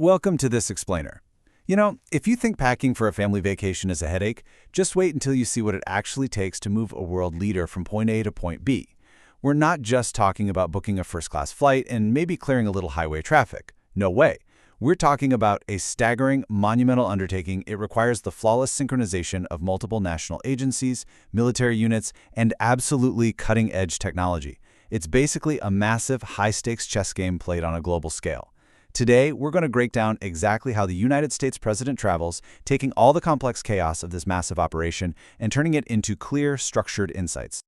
Welcome to This Explainer. If you think packing for a family vacation is a headache, just wait until you see what it actually takes to move a world leader from point A to point B. We're not just talking about booking a first-class flight and maybe clearing a little highway traffic. No way. We're talking about a staggering, monumental undertaking. It requires the flawless synchronization of multiple national agencies, military units, and absolutely cutting-edge technology. It's basically a massive, high-stakes chess game played on a global scale. Today, we're going to break down exactly how the United States president travels, taking all the complex chaos of this massive operation and turning it into clear, structured insights.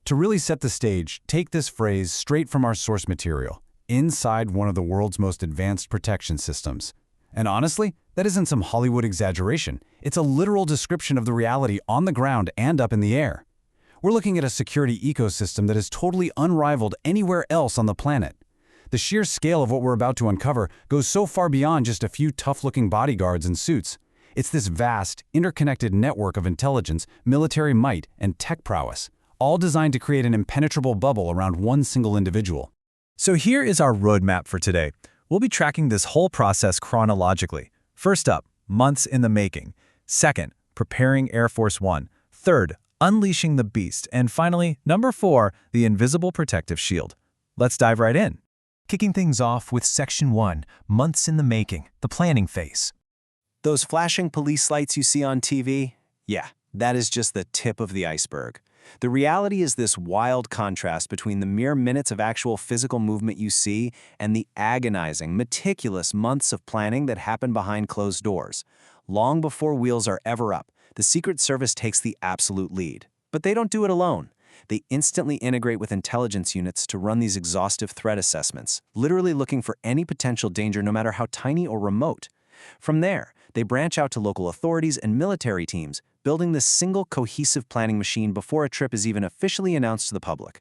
To really set the stage, take this phrase straight from our source material, inside one of the world's most advanced protection systems. And honestly, that isn't some Hollywood exaggeration. It's a literal description of the reality on the ground and up in the air. We're looking at a security ecosystem that is totally unrivaled anywhere else on the planet. The sheer scale of what we're about to uncover goes so far beyond just a few tough-looking bodyguards in suits. It's this vast, interconnected network of intelligence, military might, and tech prowess, all designed to create an impenetrable bubble around one single individual. So here is our roadmap for today. We'll be tracking this whole process chronologically. First up, months in the making. Second, preparing Air Force One. Third, unleashing the beast. And finally, number 4, the invisible protective shield. Let's dive right in. Kicking things off with Section 1, months in the making, the planning phase. Those flashing police lights you see on TV? Yeah, that is just the tip of the iceberg. The reality is this wild contrast between the mere minutes of actual physical movement you see and the agonizing, meticulous months of planning that happen behind closed doors. Long before wheels are ever up, the Secret Service takes the absolute lead. But they don't do it alone. They instantly integrate with intelligence units to run these exhaustive threat assessments, literally looking for any potential danger no matter how tiny or remote. From there, they branch out to local authorities and military teams, building this single cohesive planning machine before a trip is even officially announced to the public.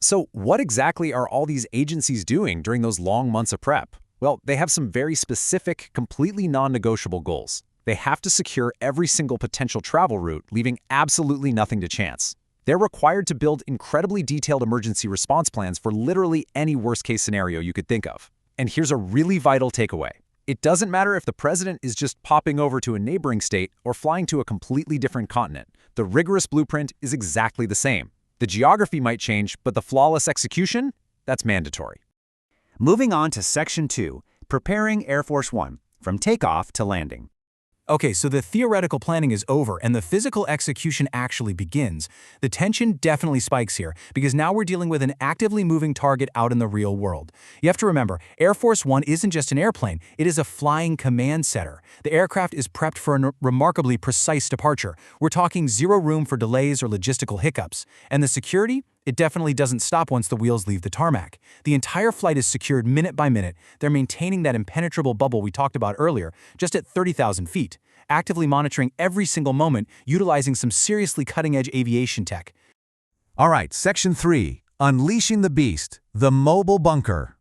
So what exactly are all these agencies doing during those long months of prep? Well, they have some very specific, completely non-negotiable goals. They have to secure every single potential travel route, leaving absolutely nothing to chance. They're required to build incredibly detailed emergency response plans for literally any worst-case scenario you could think of. And here's a really vital takeaway. It doesn't matter if the president is just popping over to a neighboring state or flying to a completely different continent. The rigorous blueprint is exactly the same. The geography might change, but the flawless execution? That's mandatory. Moving on to Section 2, preparing Air Force One, from takeoff to landing. Okay, so the theoretical planning is over and the physical execution actually begins. The tension definitely spikes here because now we're dealing with an actively moving target out in the real world. You have to remember, Air Force One isn't just an airplane, it is a flying command center. The aircraft is prepped for a remarkably precise departure. We're talking zero room for delays or logistical hiccups. And the security? It definitely doesn't stop once the wheels leave the tarmac. The entire flight is secured minute by minute. They're maintaining that impenetrable bubble we talked about earlier, just at 30,000 feet, actively monitoring every single moment, utilizing some seriously cutting-edge aviation tech. All right, Section 3, unleashing the beast, the mobile bunker.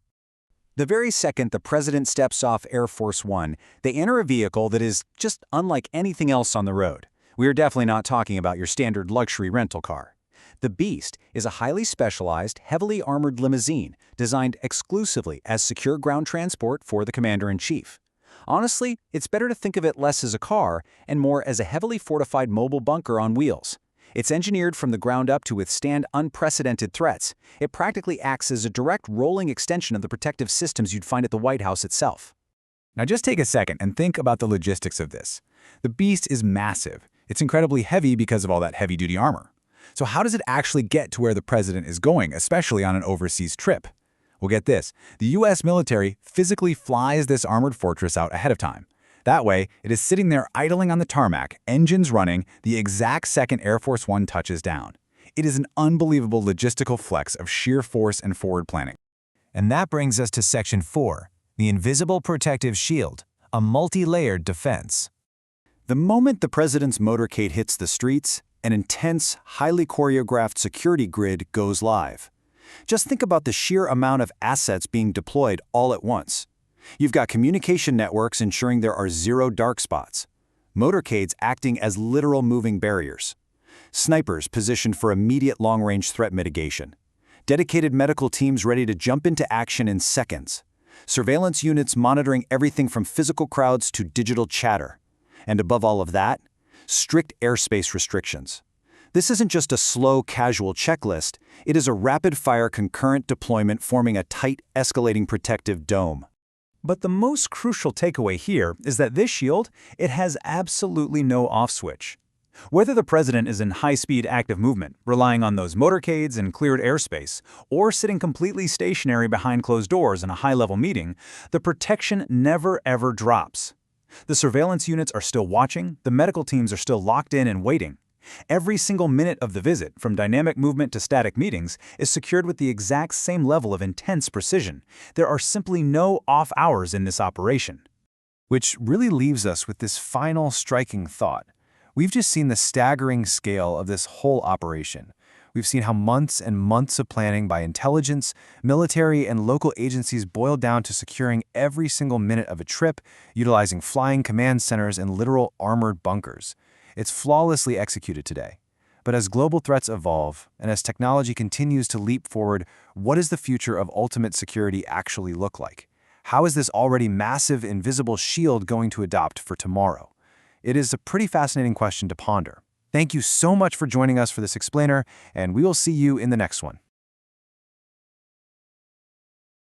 The very second the president steps off Air Force One, they enter a vehicle that is just unlike anything else on the road. We are definitely not talking about your standard luxury rental car. The Beast is a highly specialized, heavily armored limousine designed exclusively as secure ground transport for the commander-in-chief. Honestly, it's better to think of it less as a car and more as a heavily fortified mobile bunker on wheels. It's engineered from the ground up to withstand unprecedented threats. It practically acts as a direct rolling extension of the protective systems you'd find at the White House itself. Now just take a second and think about the logistics of this. The Beast is massive. It's incredibly heavy because of all that heavy-duty armor. So how does it actually get to where the president is going, especially on an overseas trip? Well, get this. The U.S. military physically flies this armored fortress out ahead of time. That way, it is sitting there idling on the tarmac, engines running, the exact second Air Force One touches down. It is an unbelievable logistical flex of sheer force and forward planning. And that brings us to Section 4, the invisible protective shield, a multi-layered defense. The moment the president's motorcade hits the streets, an intense, highly choreographed security grid goes live. Just think about the sheer amount of assets being deployed all at once. You've got communication networks ensuring there are zero dark spots, motorcades acting as literal moving barriers, snipers positioned for immediate long-range threat mitigation, dedicated medical teams ready to jump into action in seconds, Surveillance units monitoring everything from physical crowds to digital chatter. And above all of that, strict airspace restrictions. This isn't just a slow, casual checklist, it is a rapid-fire concurrent deployment forming a tight, escalating protective dome. But the most crucial takeaway here is that this shield, it has absolutely no off switch. Whether the president is in high-speed active movement, relying on those motorcades and cleared airspace, or sitting completely stationary behind closed doors in a high-level meeting, the protection never ever drops. The surveillance units are still watching, the medical teams are still locked in and waiting. Every single minute of the visit, from dynamic movement to static meetings, is secured with the exact same level of intense precision. There are simply no off hours in this operation. Which really leaves us with this final striking thought. We've just seen the staggering scale of this whole operation. We've seen how months and months of planning by intelligence, military, and local agencies boil down to securing every single minute of a trip, utilizing flying command centers and literal armored bunkers. It's flawlessly executed today. But as global threats evolve, and as technology continues to leap forward, what does the future of ultimate security actually look like? How is this already massive, invisible shield going to adapt for tomorrow? It is a pretty fascinating question to ponder. Thank you so much for joining us for this explainer, and we will see you in the next one.